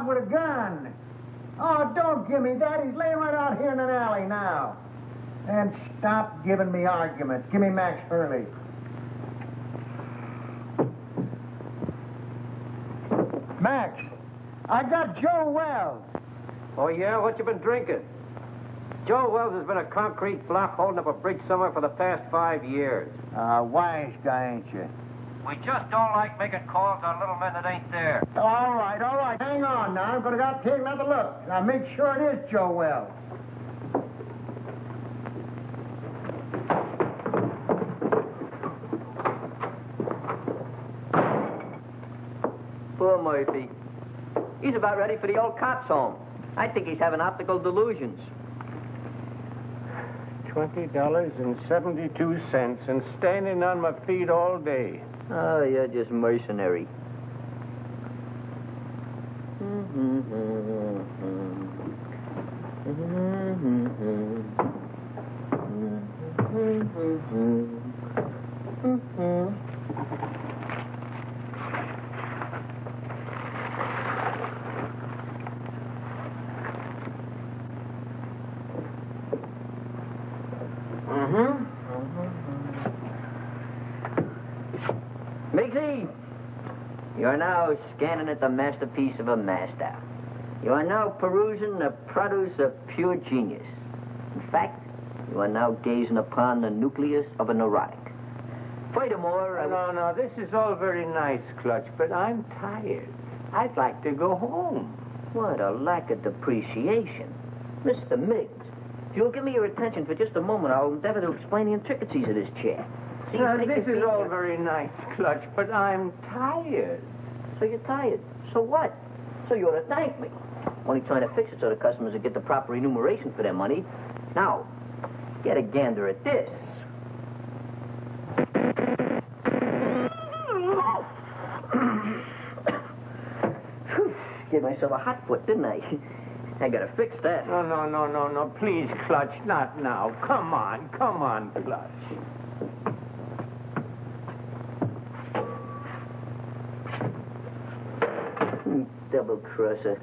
out with a gun. Oh, don't give me that. He's laying right out here in an alley now. And stop giving me arguments. Give me Max Hurley. Max, I got Joe Wells. Oh, yeah? What you been drinking? Joe Wells has been a concrete block holding up a bridge somewhere for the past 5 years. Wise guy, ain't you? We just don't like making calls on little men that ain't there. All right, all right. Hang on now. I'm going to take another look. Now, make sure it is Joe Wells. Poor Murphy. He's about ready for the old cops' home. I think he's having optical delusions. $20.72 and standing on my feet all day. Oh, you're just mercenary. Migsy, you are now scanning at the masterpiece of a master. You are now perusing the produce of pure genius. In fact, you are now gazing upon the nucleus of a neurotic. Furthermore, No, this is all very nice, Clutch, but I'm tired. I'd like to go home. What a lack of depreciation. Mr. Miggs, if you'll give me your attention for just a moment, I'll endeavor to explain the intricacies of this chair. See, This is all very nice, Clutch, but I'm tired. So you're tired. So what? So you ought to thank me. I'm only trying to fix it so the customers will get the proper remuneration for their money. Now, get a gander at this. Gave myself a hot foot, didn't I? I gotta fix that. No, please, Clutch, not now. Come on, Clutch. Double crosser.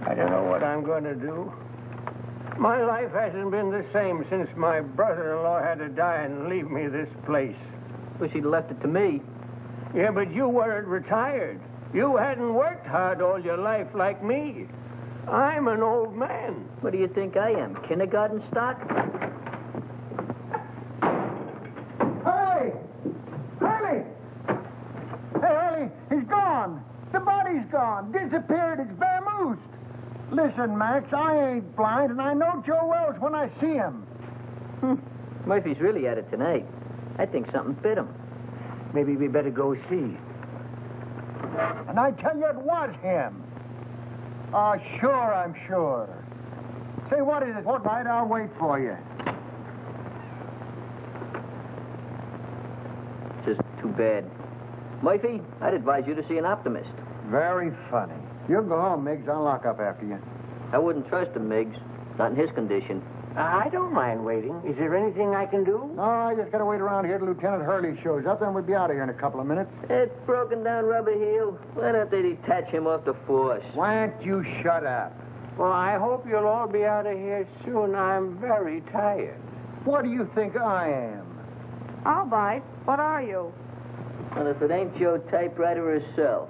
I don't know what I'm going to do. My life hasn't been the same since my brother-in-law had to die and leave me this place. Wish he'd left it to me. Yeah, but you weren't retired. You hadn't worked hard all your life like me. I'm an old man. What do you think I am, kindergarten stock? Hurley! Hurley! Hey, Hurley, he's gone. The body's gone. Disappeared. It's vamoosed. Listen, Max, I ain't blind, and I know Joe Wells when I see him. Murphy's really at it tonight. I think something bit him. Maybe we better go see. And I tell you, it was him. Oh, sure, I'm sure. Say, what is it? All right, I'll wait for you. Just too bad. Murphy, I'd advise you to see an optimist. Very funny. You go home, Miggs. I'll lock up after you. I wouldn't trust him, Miggs. Not in his condition. I don't mind waiting. Is there anything I can do? No, I just gotta wait around here till Lieutenant Hurley shows up, then we'll be out of here in a couple of minutes. It's broken down rubber heel. Why don't they detach him off the force? Why don't you shut up? Well, I hope you'll all be out of here soon. I'm very tired. What do you think I am? All right. What are you? Well, if it ain't Joe Typewriter herself.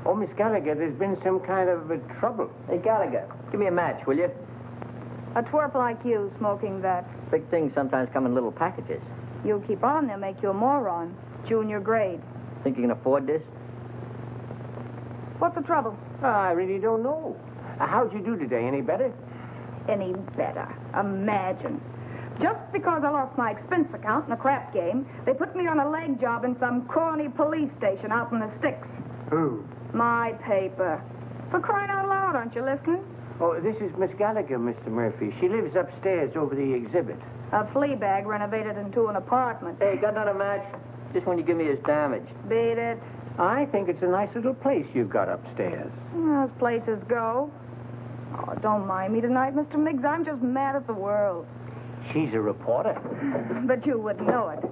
Oh, Miss Gallagher, there's been some kind of trouble. Hey, Gallagher, give me a match, will you? A twerp like you smoking that. Big things sometimes come in little packages. You keep on, they'll make you a moron. Junior grade. Think you can afford this? What's the trouble? I really don't know. How'd you do today? Any better? Any better. Imagine. Just because I lost my expense account in a crap game, they put me on a leg job in some corny police station out in the sticks. Who? My paper. For crying out loud, aren't you listening? Oh, this is Miss Gallagher, Mr. Murphy. She lives upstairs over the exhibit. A flea bag renovated into an apartment. Hey, got another match? Just when you give me his damage. Beat it. I think it's a nice little place you've got upstairs. As places go. Oh, don't mind me tonight, Mr. Miggs. I'm just mad at the world. She's a reporter. But you wouldn't know it.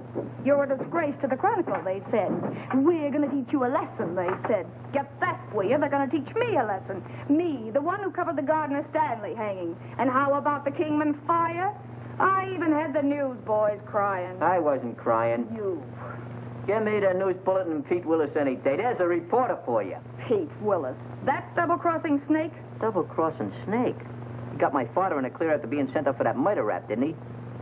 You're a disgrace to the Chronicle, they said. We're going to teach you a lesson, they said. Get that, will you? They're going to teach me a lesson. Me, the one who covered the Gardner Stanley hanging. And how about the Kingman fire? I even had the newsboys crying. I wasn't crying. You. Give me the news bulletin and Pete Willis any day. There's a reporter for you. Pete Willis. That double-crossing snake? Double-crossing snake? He got my father in a clear after being sent up for that murder rap, didn't he?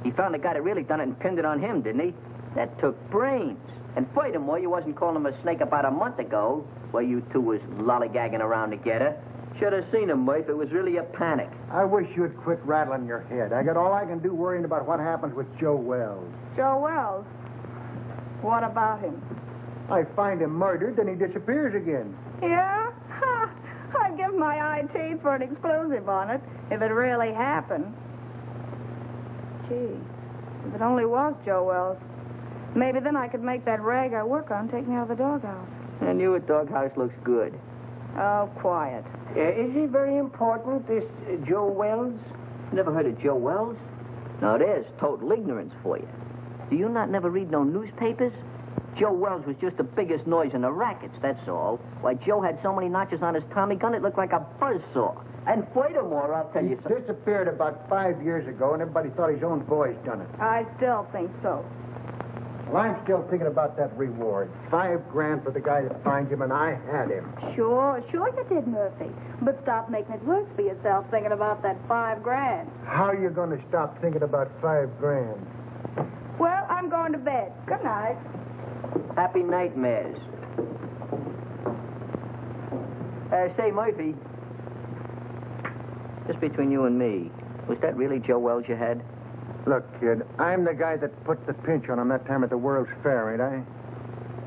He found the guy that really done it and pinned it on him, didn't he? That took brains. And furthermore, you wasn't calling him a snake about a month ago, while you two was lollygagging around together. Should have seen him, Murph. It was really a panic. I wish you'd quit rattling your head. I got all I can do worrying about what happens with Joe Wells. Joe Wells? What about him? I find him murdered, then he disappears again. Yeah? Ha! I'd give my eye teeth for an exclusive on it, if it really happened. Gee, if it only was Joe Wells. Maybe then I could make that rag I work on take me out of the doghouse. And your doghouse looks good. Oh, quiet. Is he very important, this Joe Wells? Never heard of Joe Wells? No, there's total ignorance for you. Do you not never read no newspapers? Joe Wells was just the biggest noise in the rackets, that's all. Why, Joe had so many notches on his Tommy gun, it looked like a buzzsaw. And furthermore, I'll tell He you something. disappeared about 5 years ago, and everybody thought his own boys done it. I still think so. Well, I'm still thinking about that reward. $5,000 for the guy that finds him, and I had him. Sure you did, Murphy. But stop making it worse for yourself thinking about that $5,000. How are you going to stop thinking about $5,000? Well, I'm going to bed. Good night. Happy nightmares. Say, Murphy. Just between you and me, was that really Joe Wells you had? Look, kid, I'm the guy that put the pinch on him that time at the World's Fair, ain't I?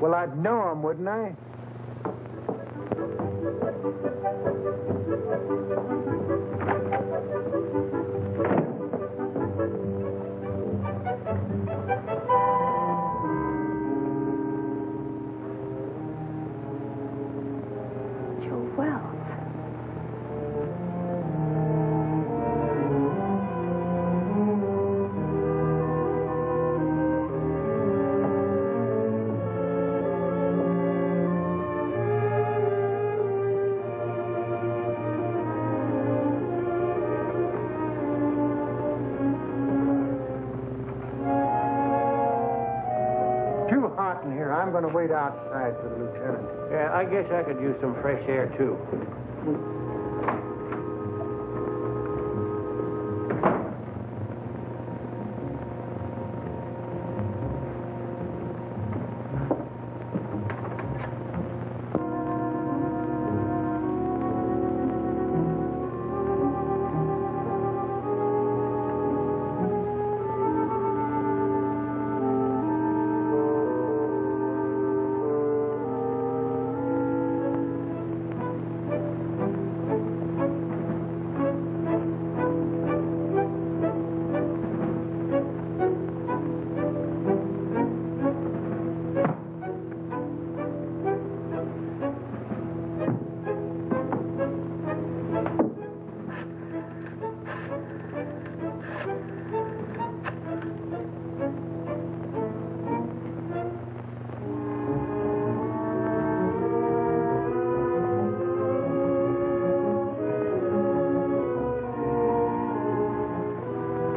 Well, I'd know him, wouldn't I? Joe Wells. Too hot in here. I'm going to wait outside for the lieutenant. Yeah, I guess I could use some fresh air, too.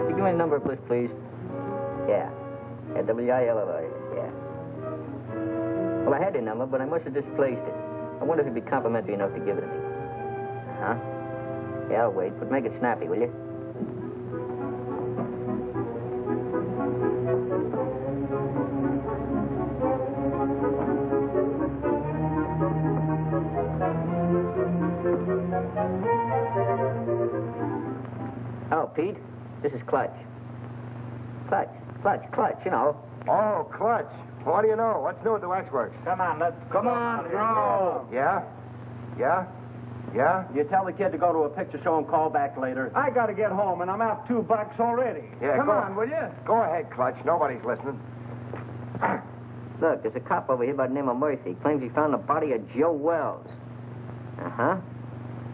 Give me a number of list, please. Yeah. WILLI, yeah. Well, I had the number, but I must have displaced it. I wonder if you'd be complimentary enough to give it to me. Huh? Yeah, I'll wait, but make it snappy, will you? Oh, Pete, this is Clutch. Clutch, you know. Oh, Clutch. What do you know? What's new at the waxworks? Come on, let's... Come on, Joe. Yeah? You tell the kid to go to a picture show and call back later. I gotta get home, and I'm out $2 already. Yeah, Come go on, will you? Go ahead, Clutch. Nobody's listening. Look, there's a cop over here by the name of Murphy. Claims he found the body of Joe Wells. Uh-huh.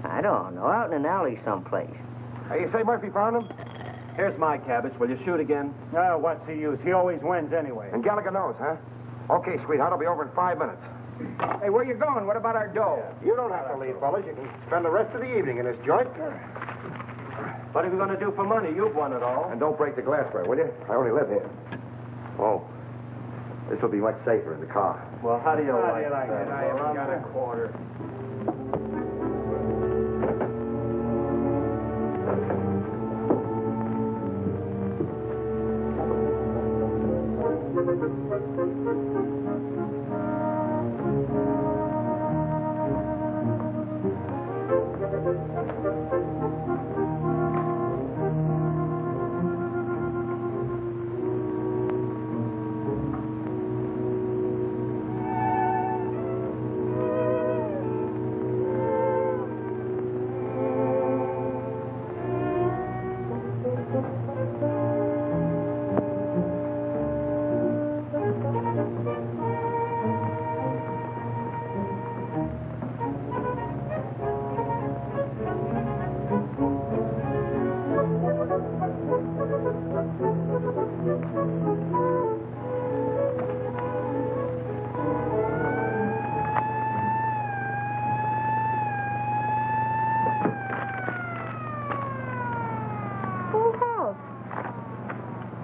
I don't know, out in an alley someplace. You say Murphy found him? Here's my cabbage. Will you shoot again? Oh, what's the use? He always wins anyway. And Gallagher knows, huh? Okay, sweetheart, I'll be over in 5 minutes. Hey, where you going? What about our dough? You don't have to leave, fellas. You can spend the rest of the evening in this joint. What are we going to do for money? You've won it all. And don't break the glassware, will you? I only live here. Oh, this will be much safer in the car. Well, how do you like that? I haven't got a quarter.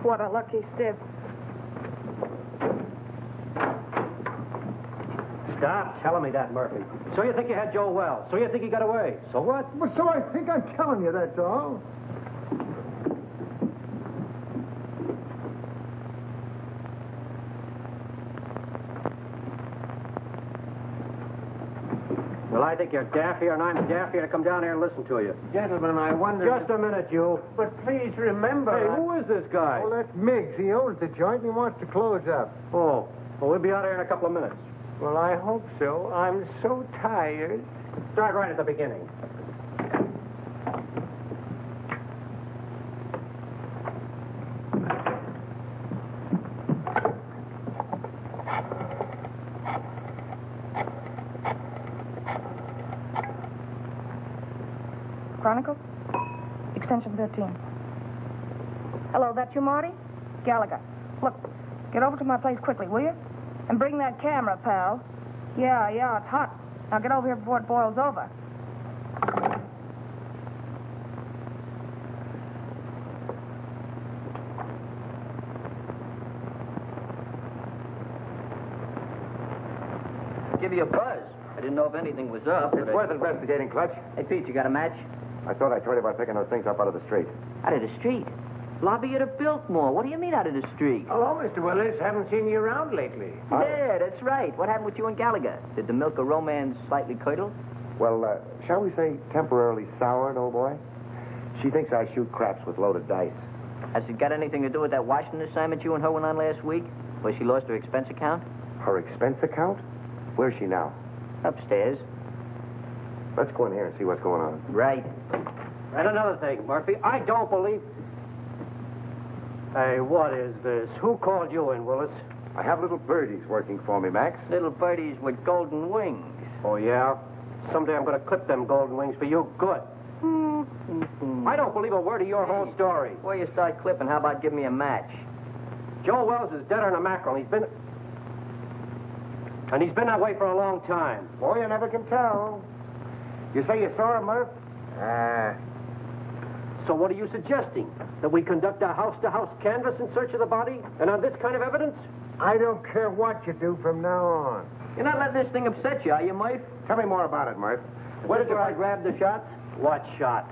What a lucky stiff. Stop telling me that, Murphy. So you think you had Joe Wells. So you think he got away. So what? Well, so I think I'm telling you, that's all. Well, I think you're daffier and I'm daffier to come down here and listen to you. Gentlemen, I wonder... Just a minute, you. But please remember... Hey, who is this guy? Well, that's Miggs. He owns the joint and he wants to close up. Oh, well, we'll be out here in a couple of minutes. Well, I hope so. I'm so tired. Start right at the beginning. Chronicle? Extension 13. Hello, that you, Marty? Gallagher. Look, get over to my place quickly, will you? And bring that camera, pal. Yeah, it's hot. Now get over here before it boils over. Give you a buzz. I didn't know if anything was up. It's worth investigating, Clutch. Hey, Pete, you got a match? I thought I told you about picking those things up out of the street. Out of the street? Lobby at a Biltmore. What do you mean out of the street? Hello, Mr. Willis. Haven't seen you around lately. Yeah, that's right. What happened with you and Gallagher? Did the milk of romance slightly curdle? Well, shall we say temporarily soured, old boy? She thinks I shoot craps with loaded dice. Has it got anything to do with that Washington assignment you and her went on last week? Where she lost her expense account? Her expense account? Where's she now? Upstairs. Let's go in here and see what's going on. Right. And another thing, Murphy, I don't believe... Hey, what is this? Who called you in, Willis? I have little birdies working for me, Max. Little birdies with golden wings. Oh, yeah? Someday I'm going to clip them golden wings for you good. I don't believe a word of your whole story. Before you start clipping, how about give me a match? Joe Wells is deader than a mackerel. He's been that way for a long time. Boy, you never can tell. You say you saw her, Murph? So what are you suggesting? That we conduct a house-to-house canvass in search of the body? And on this kind of evidence? I don't care what you do from now on. You're not letting this thing upset you, are you, Murph? Tell me more about it, Murph. Where did I grab the shots? What shots?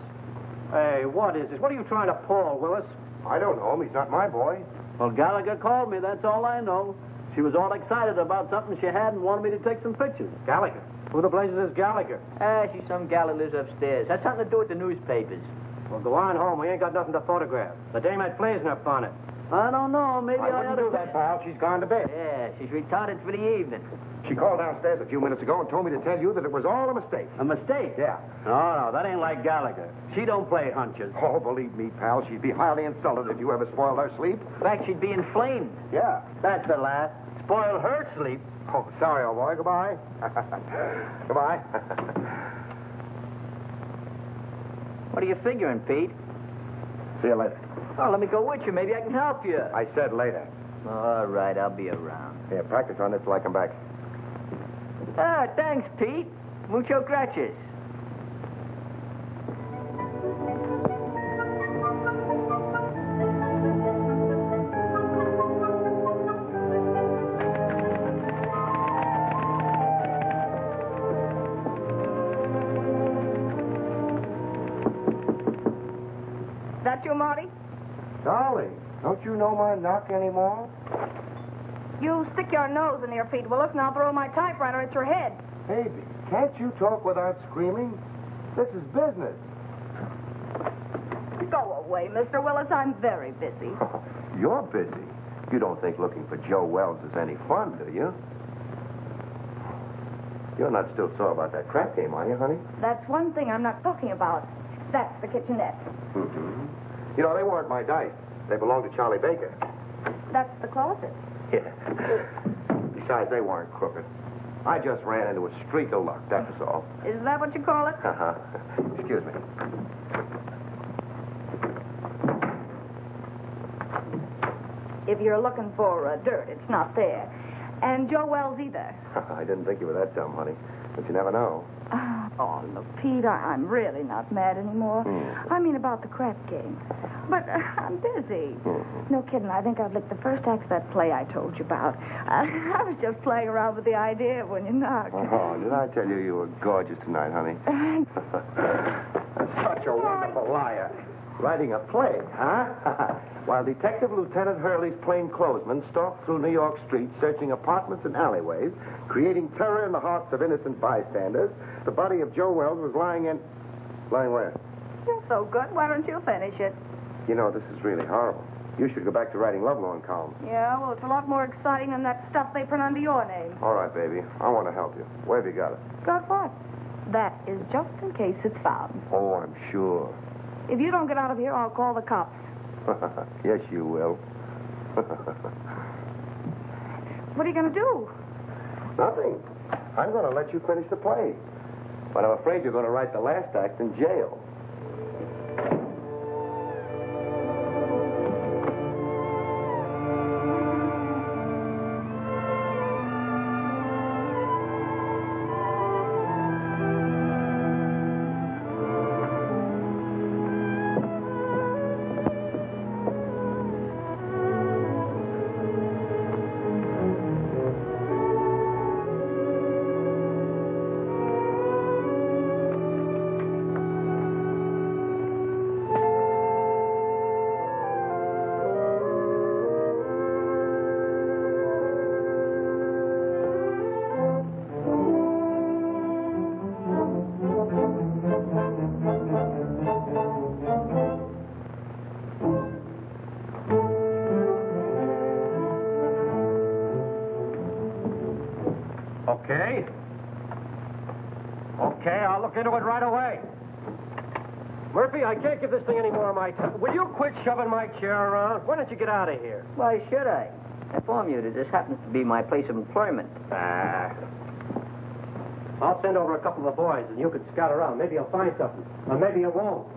Hey, what is this? What are you trying to pull, Willis? I don't know him. He's not my boy. Well, Gallagher called me, that's all I know. She was all excited about something she had and wanted me to take some pictures. Gallagher? Who the blazes is Gallagher? She's some gal who lives upstairs. That's something to do with the newspapers. Well, go on home. We ain't got nothing to photograph. The dame had flares in her bonnet. I don't know, maybe I ought wouldn't do to... that, pal. She's gone to bed. Yeah, she's retarded for the evening. She called downstairs a few minutes ago and told me to tell you that it was all a mistake. A mistake? Yeah. No, that ain't like Gallagher. She don't play hunches. Oh, believe me, pal, she'd be highly insulted if you ever spoiled her sleep. In fact, she'd be inflamed. Yeah. That's the laugh. Spoil her sleep. Oh, sorry, old boy. Goodbye. Goodbye. What are you figuring, Pete? See you later. Oh, let me go with you. Maybe I can help you. I said later. All right, I'll be around. Yeah, practice on this till I come back. Ah, thanks, Pete. Mucho gracias. That you, Marty? Darling, don't you know my knock anymore? You stick your nose in your feet, Willis, and I'll throw my typewriter at your head. Baby, can't you talk without screaming? This is business. Go away, Mr. Willis. I'm very busy. You're busy. You don't think looking for Joe Wells is any fun, do you? You're not still sore about that crap game, are you, honey? That's one thing I'm not talking about. That's the kitchenette. Mm-hmm. You know, they weren't my dice. They belonged to Charlie Baker. That's the closet. Yeah. Besides, they weren't crooked. I just ran into a streak of luck, that was all. Is that what you call it? Uh-huh. Excuse me. If you're looking for dirt, it's not there. And Joe Wells either. I didn't think you were that dumb, honey. But you never know. Oh, look, Pete, I'm really not mad anymore. I mean about the crap game. But I'm busy. No kidding. I think I've licked the first act of that play I told you about. I was just playing around with the idea when you knocked. Oh, did I tell you you were gorgeous tonight, honey? Such a wonderful liar. Writing a play, huh? While Detective Lieutenant Hurley's plainclothesmen stalked through New York streets, searching apartments and alleyways, creating terror in the hearts of innocent bystanders, the body of Joe Wells was lying in... Lying where? You're so good. Why don't you finish it? You know, this is really horrible. You should go back to writing lovelorn columns. Yeah, well, it's a lot more exciting than that stuff they print under your name. All right, baby. I want to help you. Where have you got it? Got what? That is just in case it's found. Oh, I'm sure. If you don't get out of here, I'll call the cops. Yes, you will. What are you going to do? Nothing. I'm going to let you finish the play. But I'm afraid you're going to write the last act in jail. Okay, I'll look into it right away. Murphy, I can't give this thing any more of my time. Will you quit shoving my chair around? Why don't you get out of here? Why should I? I inform you that this happens to be my place of employment. I'll send over a couple of the boys, and you can scout around. Maybe you'll find something. Or maybe you won't.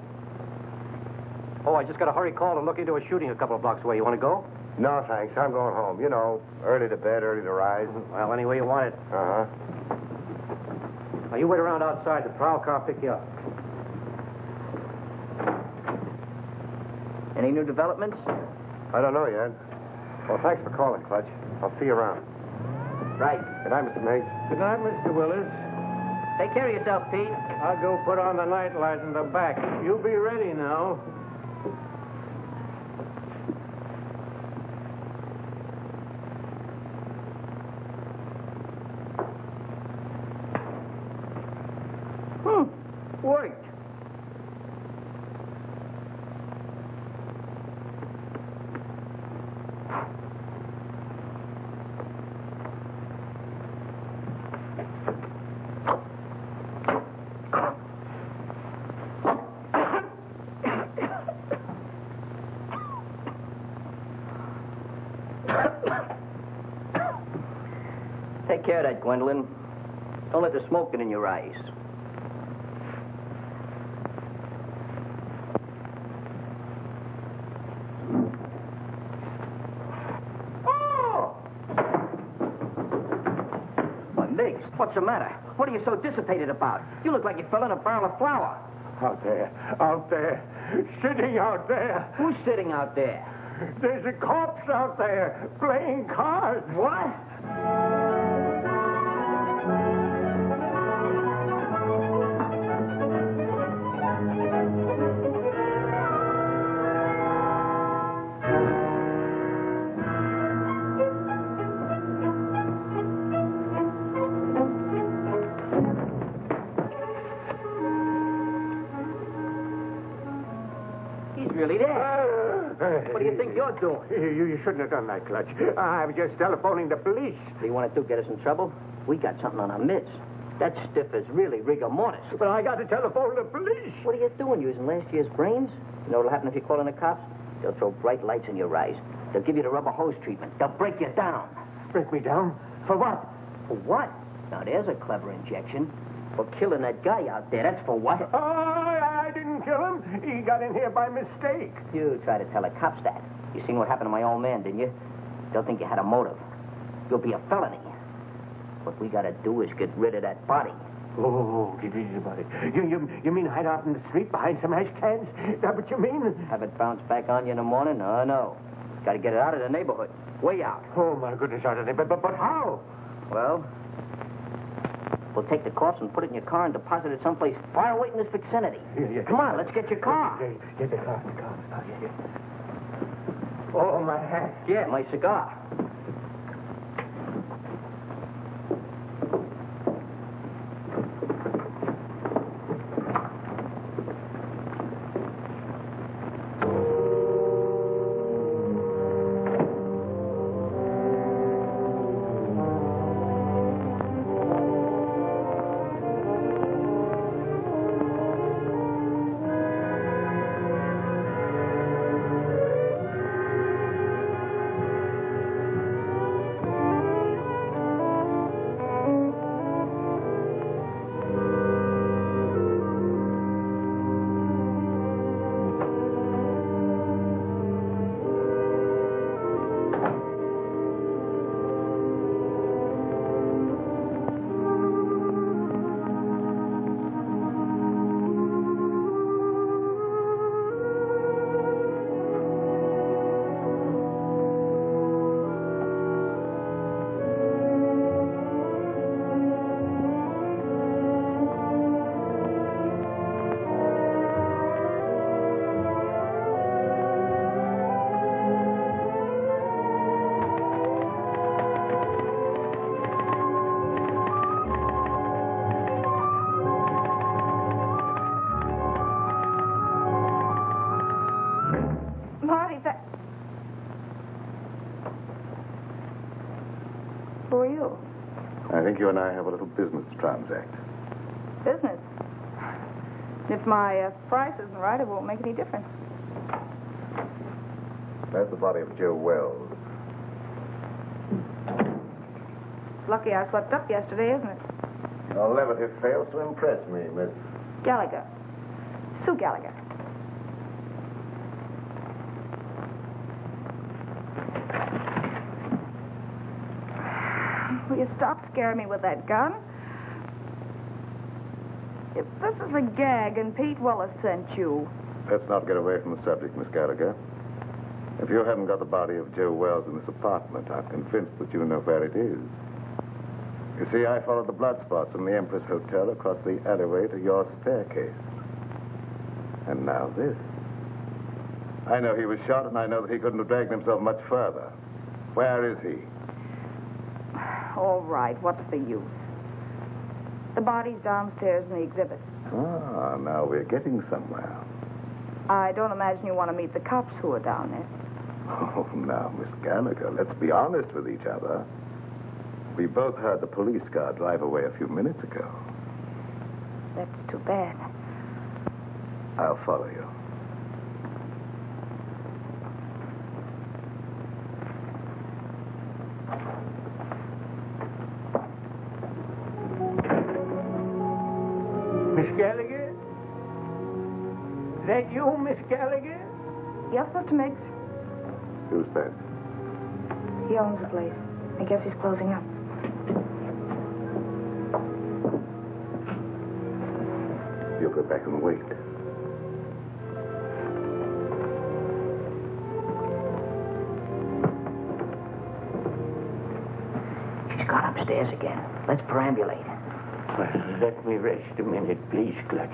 Oh, I just got a hurry call to look into a shooting a couple of blocks away. You want to go? No, thanks. I'm going home. You know, early to bed, early to rise. Well, any way you want it. Uh-huh. Now, you wait around outside. The prowl car will pick you up. Any new developments? I don't know yet. Well, thanks for calling, Clutch. I'll see you around. Right. Good night, Mr. Mase. Good night, Mr. Willis. Take care of yourself, Pete. I'll go put on the night light in the back. You be ready now. Worked. Take care of that, Gwendolyn. Don't let the smoke get in your eyes. the matter? What are you so dissipated about? You look like you fell in a barrel of flour. Out there, sitting out there. Who's sitting out there? There's a corpse out there playing cards. What? Really there. What do you think you're doing? You shouldn't have done that, Clutch. I'm just telephoning the police. What do you want to do, get us in trouble? We got something on our midst. That stiff is really rigor mortis. But I got to telephone the police. What are you doing, using last year's brains? You know what'll happen if you call in the cops? They'll throw bright lights in your eyes. They'll give you the rubber hose treatment. They'll break you down. Break me down? For what? For what? Now, there's a clever injection. For killing that guy out there. That's for what? Oh, I didn't kill him. He got in here by mistake. You try to tell the cops that. You seen what happened to my old man, didn't you? They'll think you had a motive. You'll be a felony. What we gotta do is get rid of that body. Oh, get rid of the body. You mean hide out in the street behind some ash cans? Is that what you mean? Have it bounce back on you in the morning? Oh, no. Gotta get it out of the neighborhood. Way out. Oh, my goodness, out of the neighborhood. But how? Well, we'll take the corpse and put it in your car and deposit it someplace far away in this vicinity. Yeah. Come on, let's get your car. Get the car. Oh, yeah. Oh, my hat. Yeah, my cigar. Who are you? I think you and I have a little business to transact. Business? If my price isn't right, it won't make any difference. That's the body of Joe Wells. Lucky I slept up yesterday, isn't it? Your levity fails to impress me, Miss... Gallagher. Sue Gallagher. Will you stop scaring me with that gun? If this is a gag and Pete Willis sent you... Let's not get away from the subject, Miss Gallagher. If you haven't got the body of Joe Wells in this apartment, I'm convinced that you know where it is. You see, I followed the blood spots from the Empress Hotel across the alleyway to your staircase. And now this. I know he was shot, and I know that he couldn't have dragged himself much further. Where is he? All right, what's the use? The body's downstairs in the exhibit. Ah, now we're getting somewhere. I don't imagine you want to meet the cops who are down there. Oh, now, Miss Gallagher, let's be honest with each other. We both heard the police car drive away a few minutes ago. That's too bad. I'll follow you. Miss Gallagher? Is that you, Miss Gallagher? Yes, Mr. Miggs. Who's that? He owns the place. I guess he's closing up. You'll go back and wait. She's gone upstairs again. Let's perambulate. Well, let me rest a minute, please, Clutch.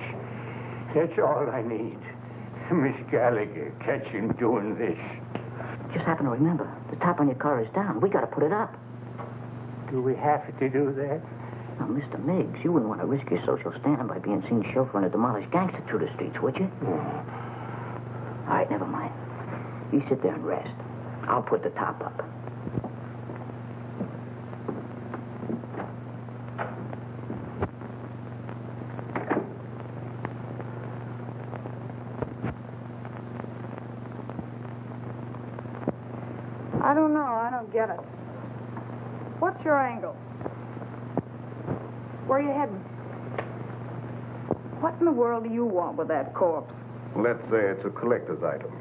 That's all I need. Miss Gallagher, catch him doing this. Just happen to remember, the top on your car is down. We got to put it up. Do we have to do that? Now, Mr. Miggs, you wouldn't want to risk your social standing by being seen chauffeuring a demolished gangster through the streets, would you? All right, never mind. You sit there and rest. I'll put the top up. I don't know. I don't get it. What's your angle? Where are you heading? What in the world do you want with that corpse? Let's say it's a collector's item.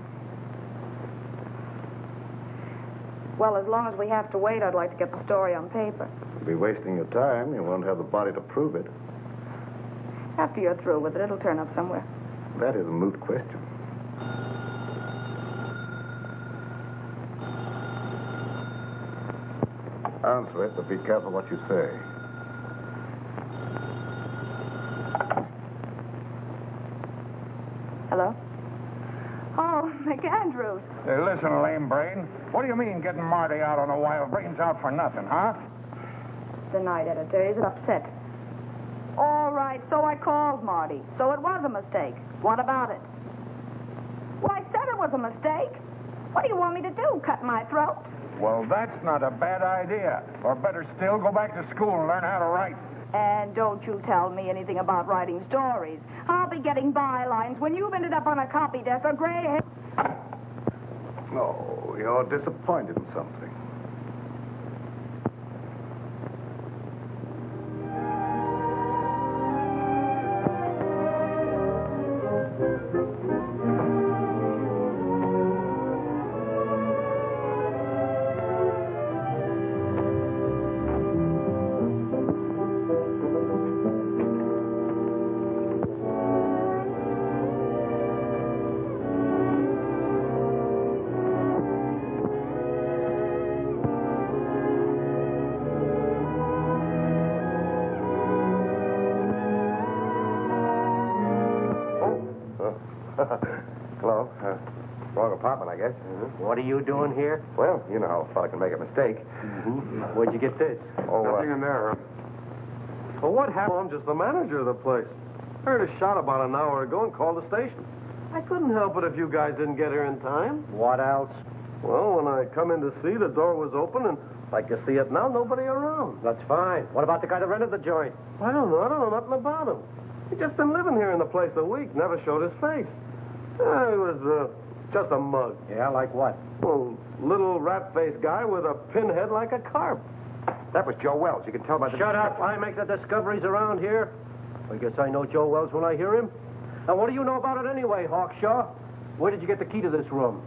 Well, as long as we have to wait, I'd like to get the story on paper. You'll be wasting your time. You won't have the body to prove it. After you're through with it, it'll turn up somewhere. That is a moot question. Answer it, but be careful what you say. Hello? Oh, McAndrews. Hey, listen, lame brain. What do you mean getting Marty out on a wild brains out for nothing, huh? The night editor is upset. All right, so I called Marty. So it was a mistake. What about it? Well, I said it was a mistake. What do you want me to do, cut my throat? Well, that's not a bad idea. Or better still, go back to school and learn how to write. And don't you tell me anything about writing stories. I'll be getting bylines when you've ended up on a copy desk or gray hair. Oh, you're disappointed in something. Hello. Wrong apartment, I guess. What are you doing here? Well, you know how a fella can make a mistake. Where'd you get this? Nothing in there. Well, what happened? I'm just the manager of the place. Heard a shot about an hour ago and called the station. I couldn't help it if you guys didn't get here in time. What else? Well, when I come in to see, the door was open, and like you see it now, nobody around. That's fine. What about the guy that rented the joint? I don't know nothing about him. He just been living here in the place a week, never showed his face. He was just a mug. Yeah, like what? Well, little rat-faced guy with a pinhead like a carp. That was Joe Wells. You can tell by the... Shut up. I make the discoveries around here. I guess I know Joe Wells when I hear him. Now, what do you know about it anyway, Hawkshaw? Where did you get the key to this room?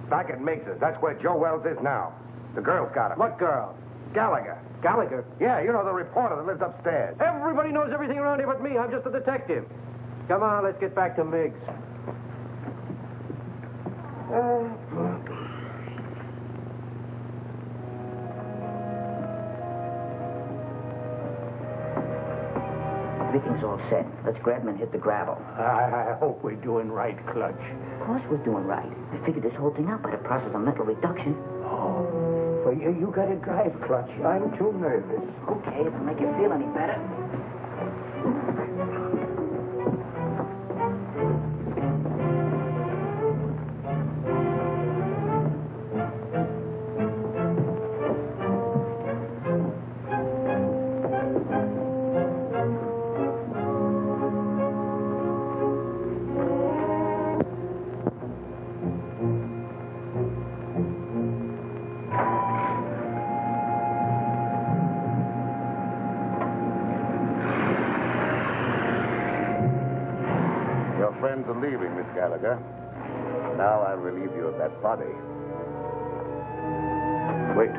Back at Miggs's. That's where Joe Wells is now. The girl's got him. What girl? Gallagher. Gallagher? Yeah, you know, the reporter that lives upstairs. Everybody knows everything around here but me. I'm just a detective. Come on, let's get back to Miggs. Everything's all set. Let's grab him and hit the gravel. I hope we're doing right, Clutch. Of course we're doing right. I figured this whole thing out by the process of mental reduction. Oh, well, you gotta drive, Clutch. I'm too nervous. Okay, if it'll make you feel any better. Friends are leaving, Miss Gallagher. Now I'll relieve you of that body. Wait.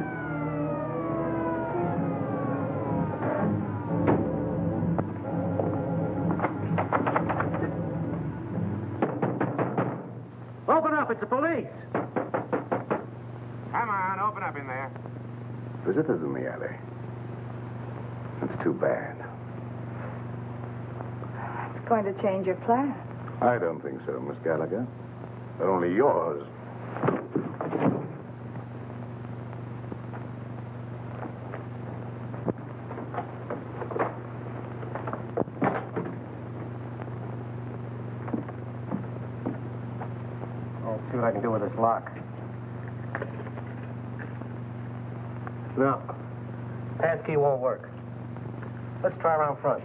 up. It's the police. Come on, open up in there. Visitors in the alley. That's too bad. It's going to change your plan. I don't think so, Miss Gallagher. But only yours. I'll see what I can do with this lock. No. Passkey won't work. Let's try around front.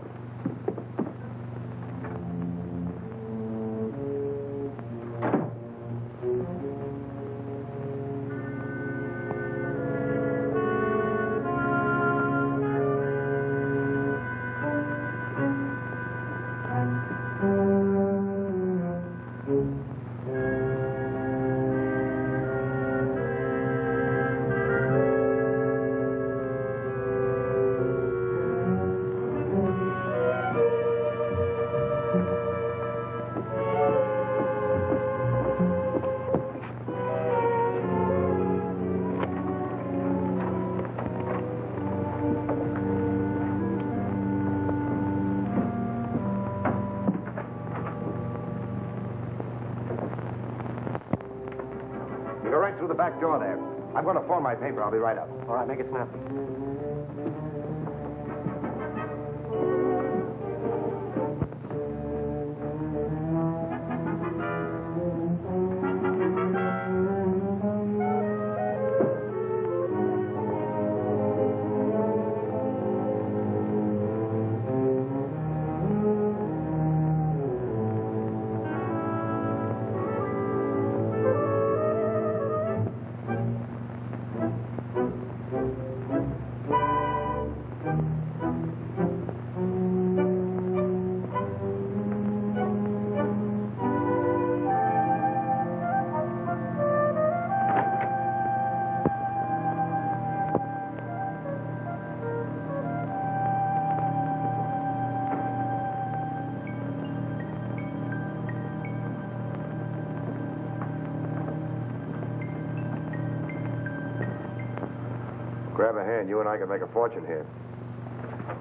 Right through the back door there. I'm going to phone my paper. I'll be right up. All right, make it snappy. Grab a hand. You and I can make a fortune here.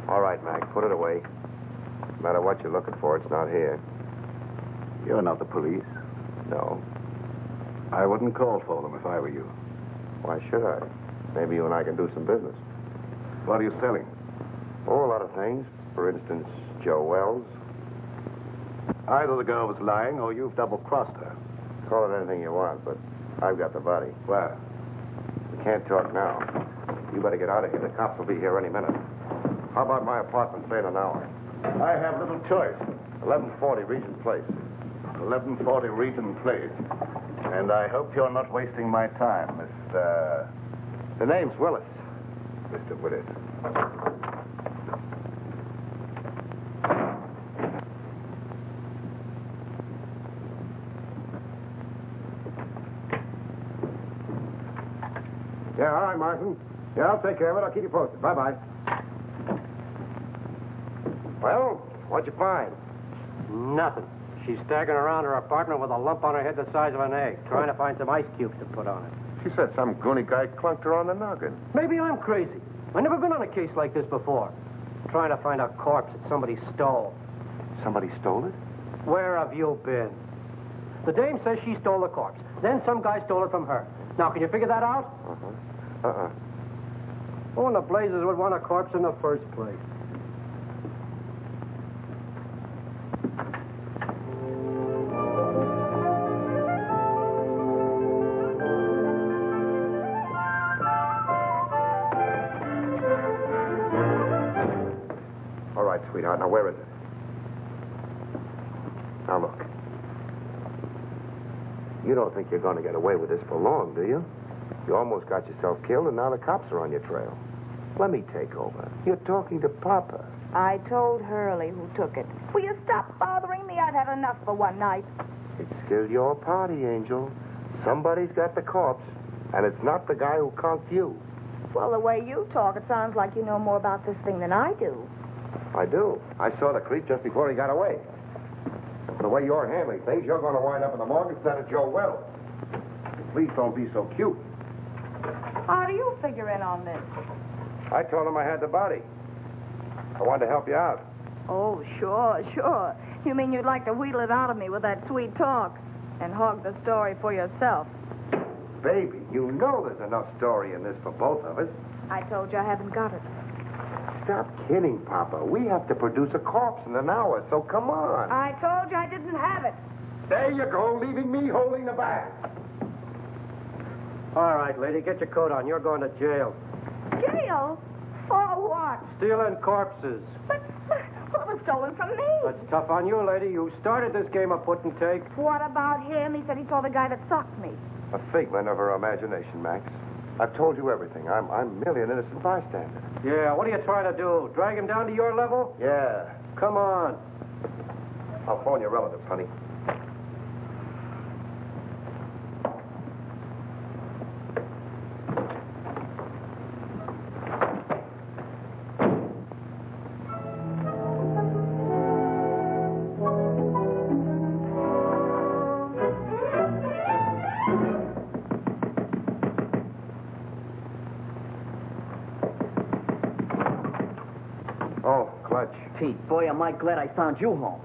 All right, Mac. Put it away. No matter what you're looking for, it's not here. You're not the police? No. I wouldn't call for them if I were you. Why should I? Maybe you and I can do some business. What are you selling? Oh, a lot of things. For instance, Joe Wells. Either the girl was lying or you've double-crossed her. Call it anything you want, but I've got the body. Well, we can't talk now. You better get out of here. The cops will be here any minute. How about my apartment, say in an hour? I have little choice. 1140 Regent Place. 1140 Regent Place. And I hope you're not wasting my time, Mr... The name's Willis. Mr. Willis. Yeah, all right, Martin. Yeah, I'll take care of it. I'll keep you posted. Bye-bye. Well, what'd you find? Nothing. She's staggering around her apartment with a lump on her head the size of an egg, trying to find some ice cubes to put on it. She said some goony guy clunked her on the noggin. Maybe I'm crazy. I've never been on a case like this before. Trying to find a corpse that somebody stole. Somebody stole it? Where have you been? The dame says she stole the corpse. Then some guy stole it from her. Now, can you figure that out? Who in the blazes would want a corpse in the first place? All right, sweetheart. Now, where is it? Now, look. You don't think you're going to get away with this for long, do you? You almost got yourself killed, and now the cops are on your trail. Let me take over. You're talking to Papa. I told Hurley who took it. Will you stop bothering me? I've had enough for one night. It's still your party, Angel. Somebody's got the corpse, and it's not the guy who conked you. Well, the way you talk, it sounds like you know more about this thing than I do. I do. I saw the creep just before he got away. And for the way you're handling things, you're going to wind up in the morgue instead of Joe Wells. Please don't be so cute. How do you figure in on this? I told him I had the body. I wanted to help you out. Oh, sure. You mean you'd like to wheedle it out of me with that sweet talk and hog the story for yourself? Baby, you know there's enough story in this for both of us. I told you I haven't got it. Stop kidding, Papa. We have to produce a corpse in an hour, so come on. I told you I didn't have it. There you go, leaving me holding the bag. All right, lady, get your coat on. You're going to jail. Jail? For what? Stealing corpses. But what was stolen from me? That's tough on you, lady. You started this game of put and take. What about him? He said he saw the guy that socked me. A figment of her imagination, Max. I've told you everything. I'm merely an innocent bystander. Yeah, what are you trying to do? Drag him down to your level? Yeah. Come on. I'll phone your relatives, honey. Oh, Clutch. Pete, boy, am I glad I found you home.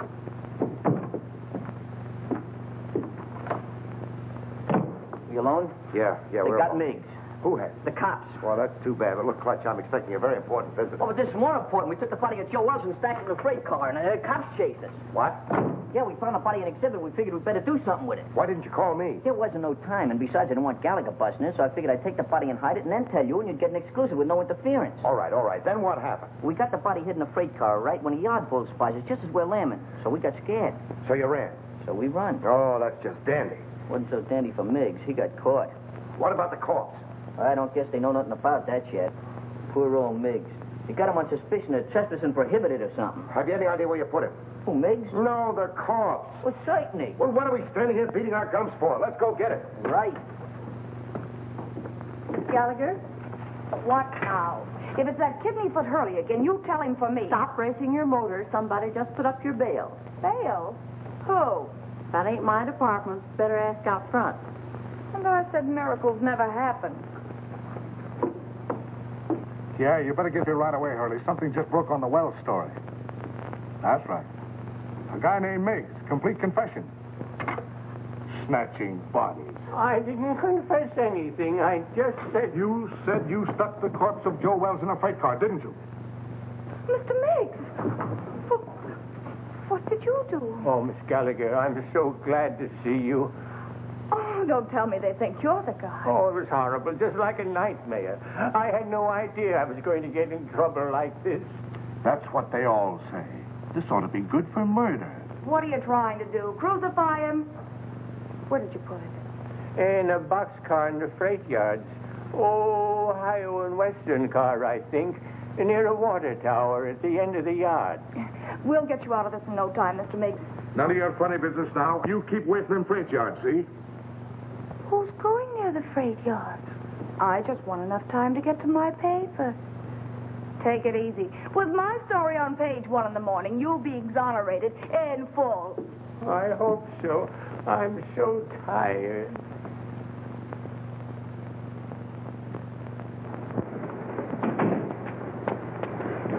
You alone? Yeah, They we're got alone. Miggs. Who has? The cops. Well, that's too bad. But look, Clutch, I'm expecting a very important visit. Oh, but this is more important. We took the body of Joe Wells and stacked it in a freight car, and the cops chased us. What? Yeah, we found a body in exhibit. We figured we'd better do something with it. Why didn't you call me? There wasn't no time, and besides, I didn't want Gallagher busting in, so I figured I'd take the body and hide it and then tell you, and you'd get an exclusive with no interference. All right. Then what happened? We got the body hid in a freight car, right, when a yard bull spies us just as we're lambing. So we got scared. So you ran? So we run. Oh, that's just dandy. Wasn't so dandy for Miggs. He got caught. What about the corpse? I don't guess they know nothing about that yet. Poor old Miggs. They got him on suspicion of trespassing prohibited or something. Have you any idea where you put him? Who, Miggs? No, the corpse. Well, certainly. Well, what are we standing here beating our gums for? Let's go get it. Right. Gallagher? What now? If it's that kidney-foot Hurley again, you tell him for me. Stop racing your motor. Somebody just put up your bail. Bail? Who? That ain't my department. Better ask out front. And I said miracles never happen. Yeah, you better get here right away, Hurley. Something just broke on the Wells story. That's right. A guy named Miggs. Complete confession. Snatching bodies. I didn't confess anything. I just said... You said you stuck the corpse of Joe Wells in a freight car, didn't you? Mr. Miggs! What did you do? Oh, Miss Gallagher, I'm so glad to see you. Oh, don't tell me they think you're the guy. Oh, it was horrible, just like a nightmare. I had no idea I was going to get in trouble like this. That's what they all say. This ought to be good for murder. What are you trying to do? Crucify him? Where did you put it? In a boxcar in the freight yards. Oh, Ohio and Western car, I think. Near a water tower at the end of the yard. We'll get you out of this in no time, Mr. Miggs. None of your funny business now. You keep away from them freight yards, see? Who's going near the freight yard? I just want enough time to get to my paper. Take it easy. With my story on page 1 in the morning, you'll be exonerated in full. I hope so. I'm so tired.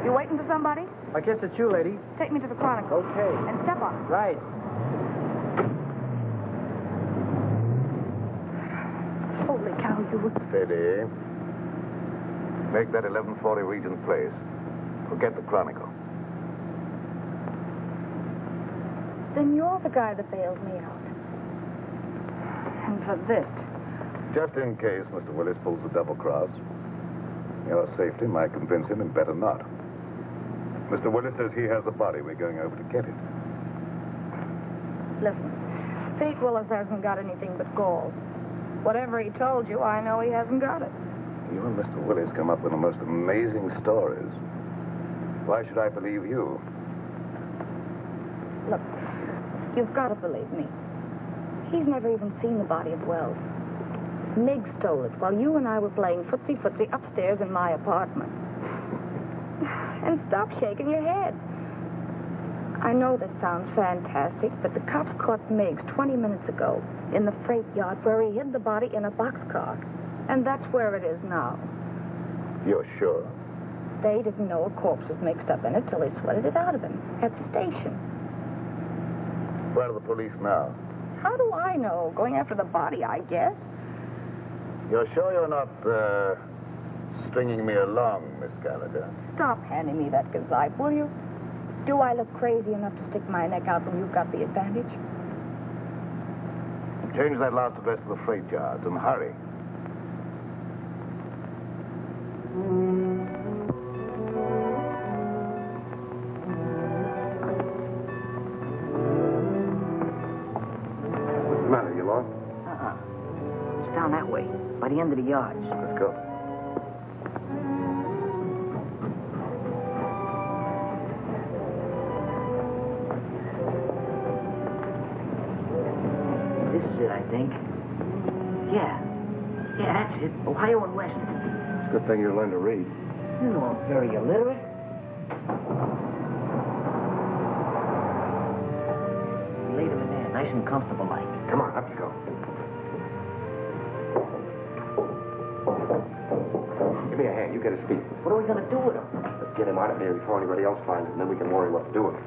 You waiting for somebody? I guess it's you, lady. Take me to the Chronicle. Okay. And step on it. Right. Holy cow, you... Steady. Make that 1140 Regent Place. Forget the Chronicle. Then you're the guy that bailed me out. And for this. Just in case Mr. Willis pulls the double cross, your safety might convince him and better not. Mr. Willis says he has the body. We're going over to get it. Listen, Pete Willis hasn't got anything but gall. Whatever he told you, I know he hasn't got it. You and Mr. Willis come up with the most amazing stories. Why should I believe you? Look, you've got to believe me. He's never even seen the body of Wells. Miggs stole it while you and I were playing footsie-footsie upstairs in my apartment. And stop shaking your head. I know this sounds fantastic, but the cops caught Miggs 20 minutes ago in the freight yard where he hid the body in a boxcar. And that's where it is now. You're sure? They didn't know a corpse was mixed up in it till they sweated it out of him at the station. Where are the police now? How do I know? Going after the body, I guess. You're sure you're not, stringing me along, Miss Gallagher? Stop handing me that gazipe, will you? Do I look crazy enough to stick my neck out when you've got the advantage? Change that last address to the freight yards and hurry. What's the matter? You lost? It's down that way, by the end of the yards. Let's go. This is it, I think. Yeah, that's it. Ohio and Western. It's a good thing you learned to read. You know I'm very illiterate. We laid him in there, nice and comfortable like. Come on, up you go. Give me a hand. You get his feet. What are we going to do with him? Let's get him out of here before anybody else finds him, and then we can worry what to do with him.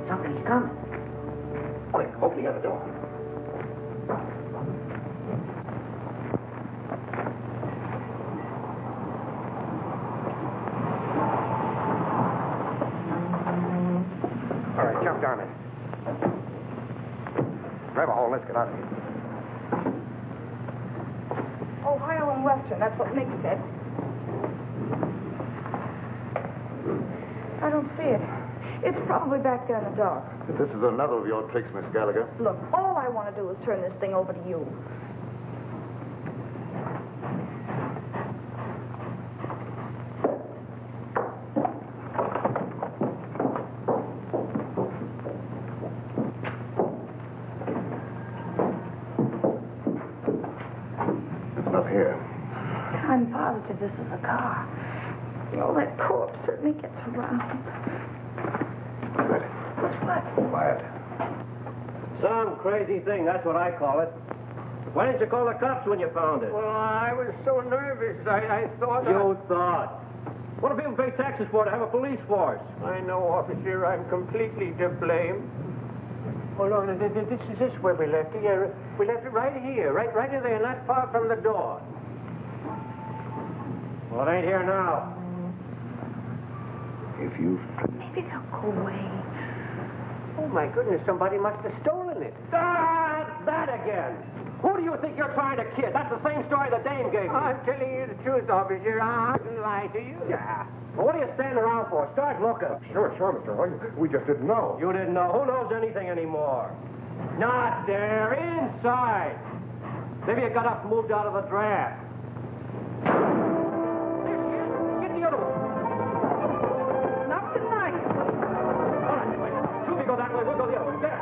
Something's coming. Quick, open the other door. All right, jump down there. Grab a hole, let's get out of here. Ohio and Western, that's what Nick said. I don't see it. It's probably back there in the dark. This is another of your tricks, Miss Gallagher. Look, all I want to do is turn this thing over to you. It's not here. I'm positive this is a car. You know, that corpse certainly gets around. Good. What's what? Quiet. Some crazy thing, that's what I call it. Why didn't you call the cops when you found it? Well, I was so nervous. I thought... You thought. What do people pay taxes for to have a police force? I know, officer. I'm completely to blame. Hold on. This is where we left it. Yeah, we left it right here. Right in there, not far from the door. Well, it ain't here now. If you've... Maybe they'll go away. Oh, my goodness. Somebody must have stolen it. Ah, that again. Who do you think you're trying to kid? That's the same story the dame gave me. I'm telling you the truth, officer. I didn't lie to you. Yeah. Well, what are you standing around for? Start looking. Sure, Mr. Hurley. We just didn't know. You didn't know. Who knows anything anymore? Not there. Inside. Maybe it got up and moved out of the draft. There she is. Get the other one. Not tonight. All right, wait. Two of you go that way. We'll go the other way. There.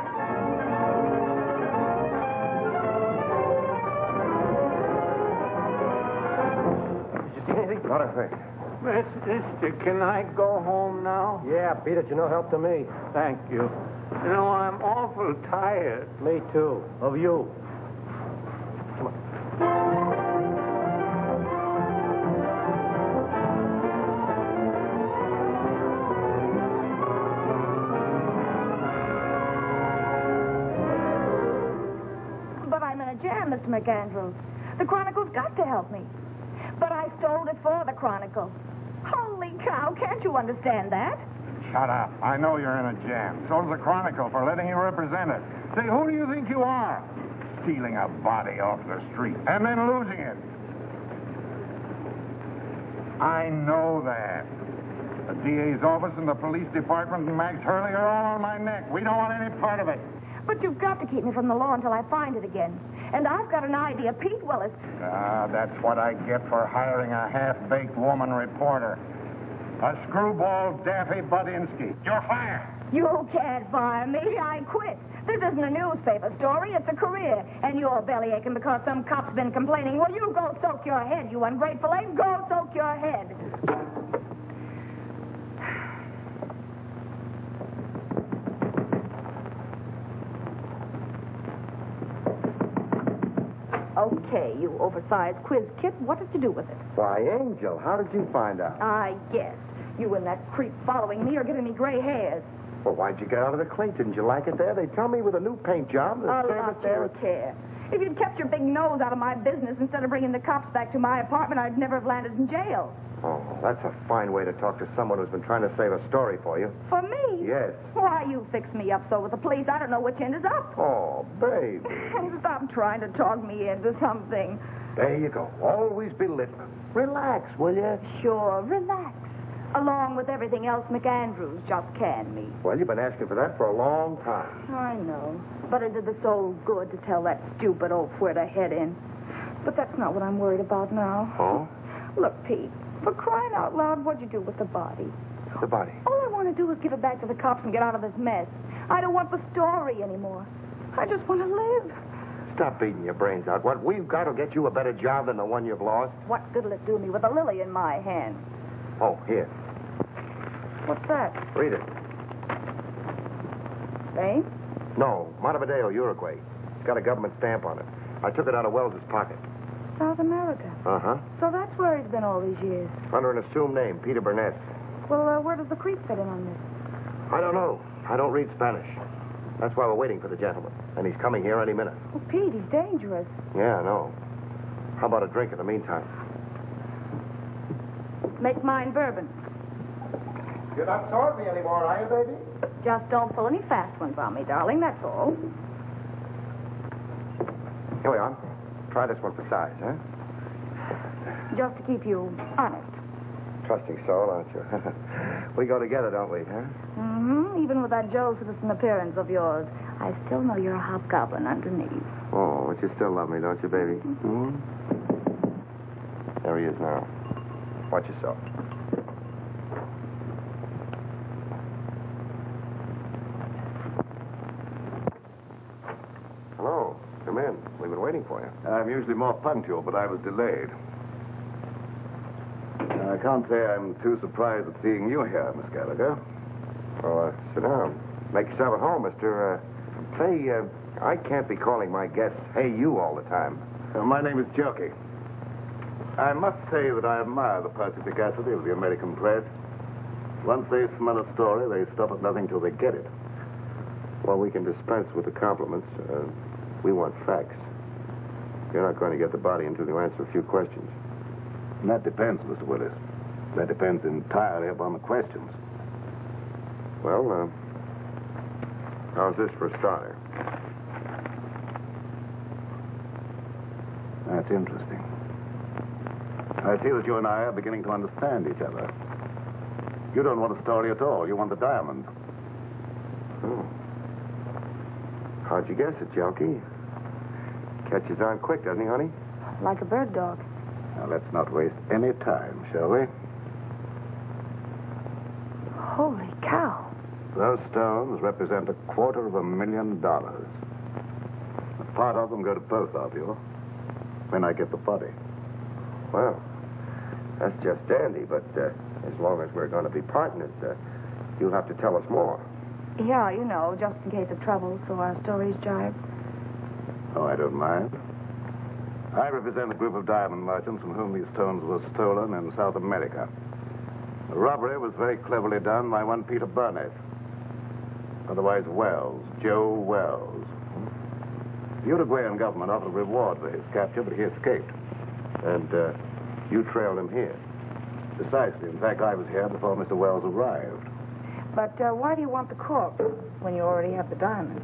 Did you see anything? Not a thing. Mister, can I go home now? Yeah, beat it. You're no help to me. Thank you. You know, I'm awful tired. Me too. Of you. But I'm in a jam, Mr. McAndrews. The Chronicle's got to help me. But I stole it for the Chronicle. Holy cow, can't you understand that? Shut up. I know you're in a jam. So does the Chronicle for letting you represent it. Say, who do you think you are? Stealing a body off the street and then losing it. I know that. The DA's office and the police department and Max Hurley are all on my neck. We don't want any part of it. But you've got to keep me from the law until I find it again. And I've got an idea. Pete Willis. That's what I get for hiring a half-baked woman reporter. A screwball Daffy Budinsky. You're fired. You can't fire me. I quit. This isn't a newspaper story. It's a career. And you're belly aching because some cop's been complaining. Well, you go soak your head, you ungrateful ape. Go soak your head. Okay, you oversized quiz kit. What did you do with it? Why, Angel, how did you find out? I guess. You and that creep following me are giving me gray hairs. Well, why'd you get out of the clink? Didn't you like it there? They tell me with a new paint job. A lot you care. If you'd kept your big nose out of my business instead of bringing the cops back to my apartment, I'd never have landed in jail. Oh, that's a fine way to talk to someone who's been trying to save a story for you. For me? Yes. Why, you fix me up so with the police, I don't know which end is up. Oh, baby. Stop trying to talk me into something. There you go. Always belittling. Relax, will you? Sure, relax. Along with everything else McAndrews just canned me. Well, you've been asking for that for a long time. I know. But it did the soul good to tell that stupid oaf where to head in. But that's not what I'm worried about now. Oh? Look, Pete, for crying out loud, what'd you do with the body? The body? All I want to do is give it back to the cops and get out of this mess. I don't want the story anymore. I just want to live. Stop beating your brains out. What we've got will get you a better job than the one you've lost. What good'll it do me with a lily in my hand? Oh, here. What's that? Read it. Spain? No, Montevideo, Uruguay. It's got a government stamp on it. I took it out of Wells's pocket. South America. Uh-huh. So that's where he's been all these years. Under an assumed name, Peter Burnett. Well, where does the creep fit in on this? I don't know. I don't read Spanish. That's why we're waiting for the gentleman. And he's coming here any minute. Oh, Pete, he's dangerous. Yeah, I know. How about a drink in the meantime? Make mine bourbon. You're not sore me anymore, are you, baby? Just don't pull any fast ones on me, darling, that's all. Here we are. Try this one for size, huh? Just to keep you honest. Trusting soul, aren't you? We go together, don't we, huh? Mm-hmm. Even with that Joe citizen appearance of yours, I still know you're a hobgoblin underneath. Oh, but you still love me, don't you, baby? Mm-hmm. There he is now. Watch yourself. Hello. Come in. We've been waiting for you. I'm usually more punctual, but I was delayed. I can't say I'm too surprised at seeing you here, Miss Gallagher. Well, sit down. Make yourself at home, mister. I can't be calling my guests, hey, you, all the time. My name is Jokey. I must say that I admire the perspicacity of the American press. Once they smell a story, they stop at nothing till they get it. Well, we can dispense with the compliments. We want facts. You're not going to get the body until you answer a few questions. And that depends, Mr. Willis. That depends entirely upon the questions. Well, how's this for a starter? That's interesting. I see that you and I are beginning to understand each other. You don't want a story at all. You want the diamonds. Oh. How'd you guess it, Jokey? Catches on quick, doesn't he, honey? Like a bird dog. Now, let's not waste any time, shall we? Holy cow. Those stones represent $250,000. A part of them go to both of you when I get the body. Well, that's just dandy, but as long as we're going to be partners, you'll have to tell us more. Yeah, you know, just in case of trouble, so our stories jibe. Oh, I don't mind. I represent a group of diamond merchants from whom these stones were stolen in South America. The robbery was very cleverly done by one Peter Burnett. Otherwise Wells, Joe Wells. The Uruguayan government offered a reward for his capture, but he escaped. And you trailed him here? Precisely. In fact, I was here before Mr. Wells arrived. But why do you want the corpse when you already have the diamond?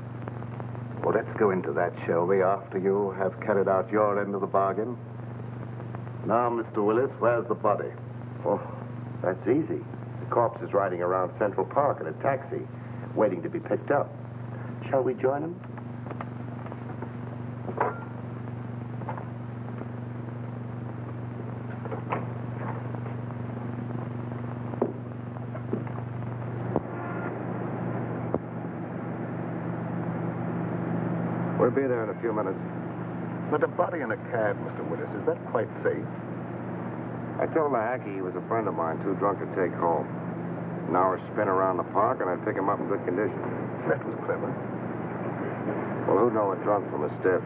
Well, let's go into that, shall we, after you have carried out your end of the bargain? Now, Mr. Willis, where's the body? Oh, that's easy. The corpse is riding around Central Park in a taxi, waiting to be picked up. Shall we join him? We'll be there in a few minutes. But a body in a cab, Mr. Willis, is that quite safe? I told the hacky he was a friend of mine, too drunk to take home. An hour spin around the park, and I'd pick him up in good condition. That was clever. Well, who'd know a drunk from a stiff?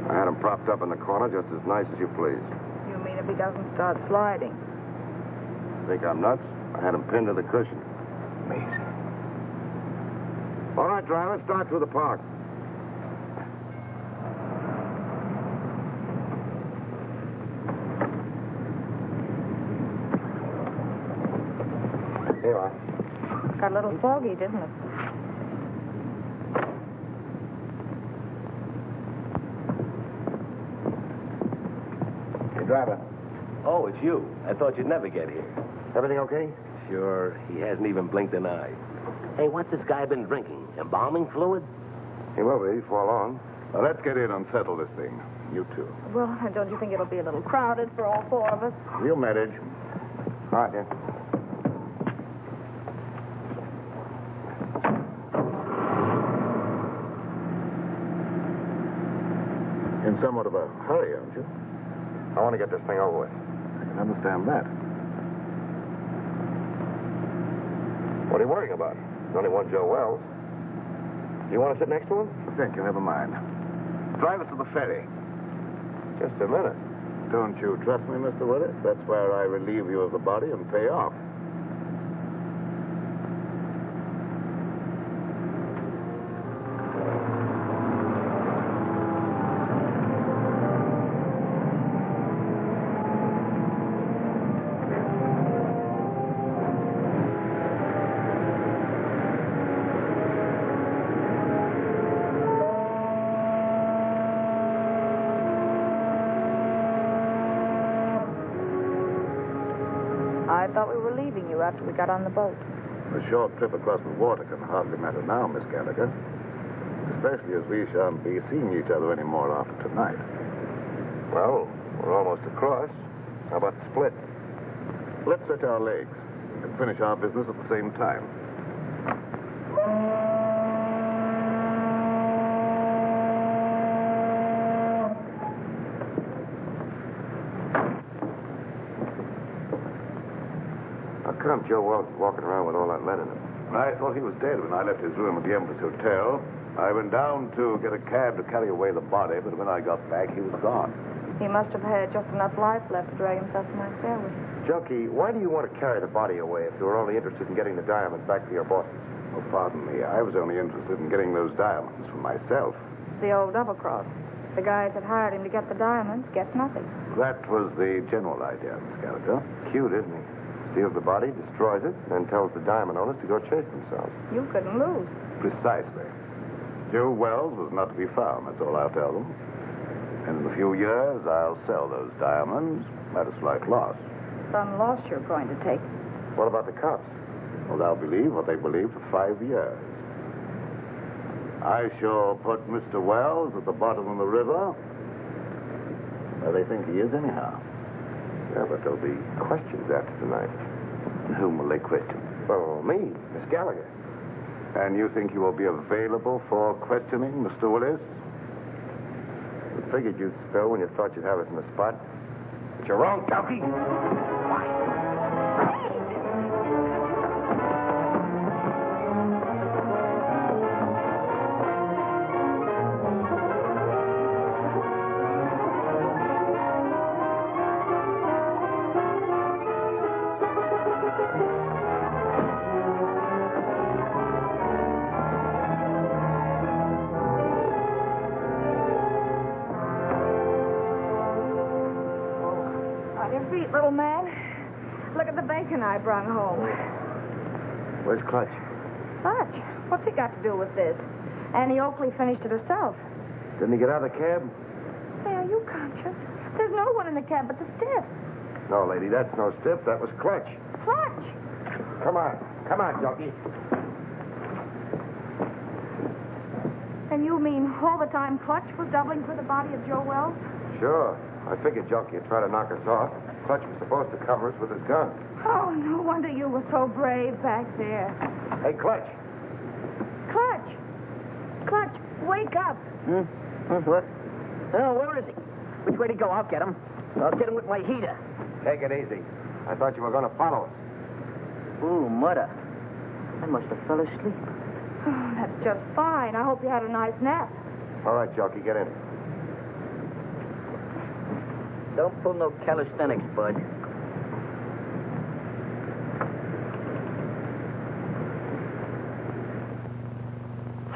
I had him propped up in the corner just as nice as you please. You mean if he doesn't start sliding? Think I'm nuts? I had him pinned to the cushion. Amazing. All right, driver, start through the park. Here you are. Got a little foggy, didn't it? Hey, driver. Oh, it's you. I thought you'd never get here. Everything okay? Sure. He hasn't even blinked an eye. Hey, what's this guy been drinking? Embalming fluid? He will be before long. Well, let's get in and settle this thing. You two. Well, don't you think it'll be a little crowded for all four of us? You manage. All right, then. In somewhat of a hurry, aren't you? I want to get this thing over with. I can understand that. What are you worrying about? There's only one Joe Wells. You want to sit next to him? Thank you, never mind. Drive us to the ferry. Just a minute. Don't you trust me, Mr. Willis? That's where I relieve you of the body and pay off. I thought we were leaving you after we got on the boat. A short trip across the water can hardly matter now, Miss Gallagher. Especially as we shan't be seeing each other anymore after tonight. Well, we're almost across. How about the split? Let's stretch our legs. We can finish our business at the same time. How come Joe Wells is walking around with all that lead in him? I thought he was dead when I left his room at the Empress Hotel. I went down to get a cab to carry away the body, but when I got back, he was gone. He must have had just enough life left to drag himself to my stairway. Junkie, why do you want to carry the body away if you were only interested in getting the diamonds back to your bosses? Oh, pardon me. I was only interested in getting those diamonds for myself. The old double-cross. The guys that hired him to get the diamonds gets nothing. That was the general idea, Miss Gallagher. Cute, isn't he? Steals the body, destroys it, and then tells the diamond owners to go chase themselves. You couldn't lose. Precisely. Joe Wells was not to be found, that's all I'll tell them. And in a few years, I'll sell those diamonds at a slight loss. Some loss you're going to take. What about the cops? Well, they'll believe what they believe for 5 years. I shall put Mr. Wells at the bottom of the river, where they think he is anyhow. Yeah, but there'll be questions after tonight. And whom will they question? Oh, me, Miss Gallagher. And you think you will be available for questioning, Mr. Willis? You figured you'd spill when you thought you'd have us in the spot. But you're wrong, Junkie. Little man, look at the bacon I brought home. Where's Clutch? Clutch? What's he got to do with this? Annie Oakley finished it herself. Didn't he get out of the cab? Say, are you conscious? There's no one in the cab but the stiff. No, lady, that's no stiff. That was Clutch. Clutch? Come on. Come on, Junkie. And you mean all the time Clutch was doubling for the body of Joe Wells? Sure. I figured Junkie would try to knock us off. Clutch was supposed to cover us with his gun. Oh, no wonder you were so brave back there. Hey, Clutch. Clutch! Clutch, wake up. What? Oh, where is he? Which way to go? I'll get him. I'll get him with my heater. Take it easy. I thought you were going to follow us. Ooh, mother. I must have fell asleep. Oh, that's just fine. I hope you had a nice nap. All right, Junkie, get in. Don't pull no calisthenics, bud.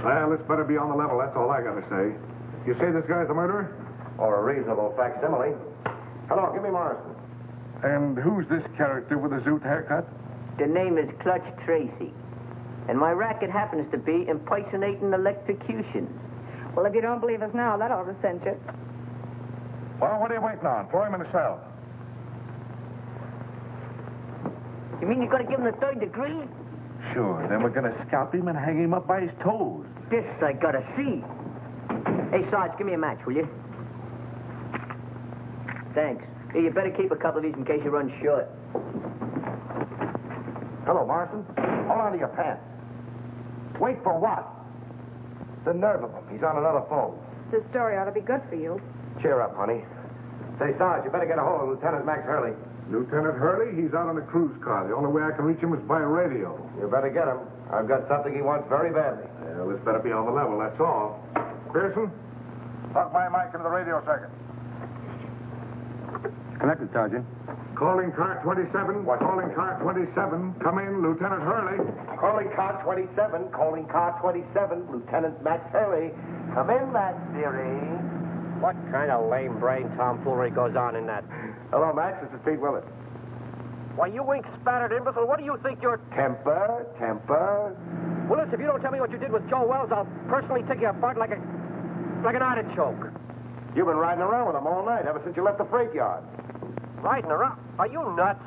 Well, this better be on the level, that's all I gotta say. You say this guy's a murderer? Or a reasonable facsimile. Hello, give me Morrison. And who's this character with the zoot haircut? The name is Clutch Tracy. And my racket happens to be impersonating electrocutions. Well, if you don't believe us now, that ought to cinch it. Well, what are you waiting on? Throw him in the cell. You mean you're going to give him the 3rd degree? Sure, then we're gonna scalp him and hang him up by his toes. This I gotta see. Hey, Sarge, give me a match, will you? Thanks. Hey, you better keep a couple of these in case you run short. Hello, Morrison. Hold on to your pants. Wait for what? The nerve of him. He's on another phone. This story ought to be good for you. Cheer up, honey. Say, Sarge, you better get a hold of Lieutenant Max Hurley. Lieutenant Hurley, he's out on a cruise car. The only way I can reach him is by radio. You better get him. I've got something he wants very badly. Well, this better be on the level, that's all. Pearson, plug my mic into the radio circuit. Connected, Sergeant. Calling car 27. Calling car 27. Come in, Lieutenant Hurley. Calling car 27. Calling car 27. Lieutenant Max Hurley. Come in, Max, dearie. What kind of lame-brain tomfoolery goes on in that? Hello, Max. This is Pete Willis. Why, you ink-spattered imbecile, what do you think you're... Temper. Willis, if you don't tell me what you did with Joe Wells, I'll personally take you apart like an artichoke. You've been riding around with him all night, ever since you left the freight yard. Riding around? Are you nuts?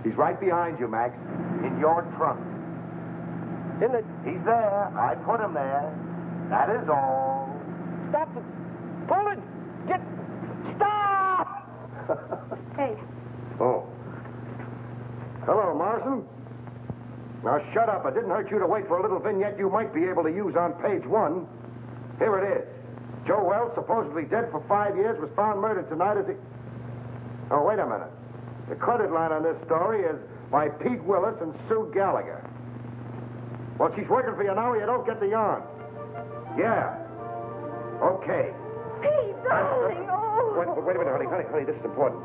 He's right behind you, Max. In your trunk. In the... He's there. I put him there. That is all. Stop it. Pull it. Get... Stop! Hey. Oh. Hello, Morrison. Now, shut up. It didn't hurt you to wait for a little vignette you might be able to use on page 1. Here it is. Joe Wells, supposedly dead for 5 years, was found murdered tonight as he... Oh, wait a minute. The credit line on this story is by Pete Willis and Sue Gallagher. Well, she's working for you now or you don't get the yarn. Yeah. Okay. Pete, darling, oh. Wait a minute, honey, this is important.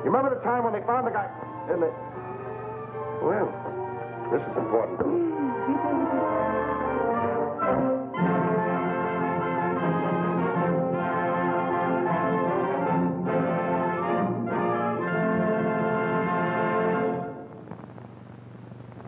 You remember the time when they found the guy in the... Well, this is important.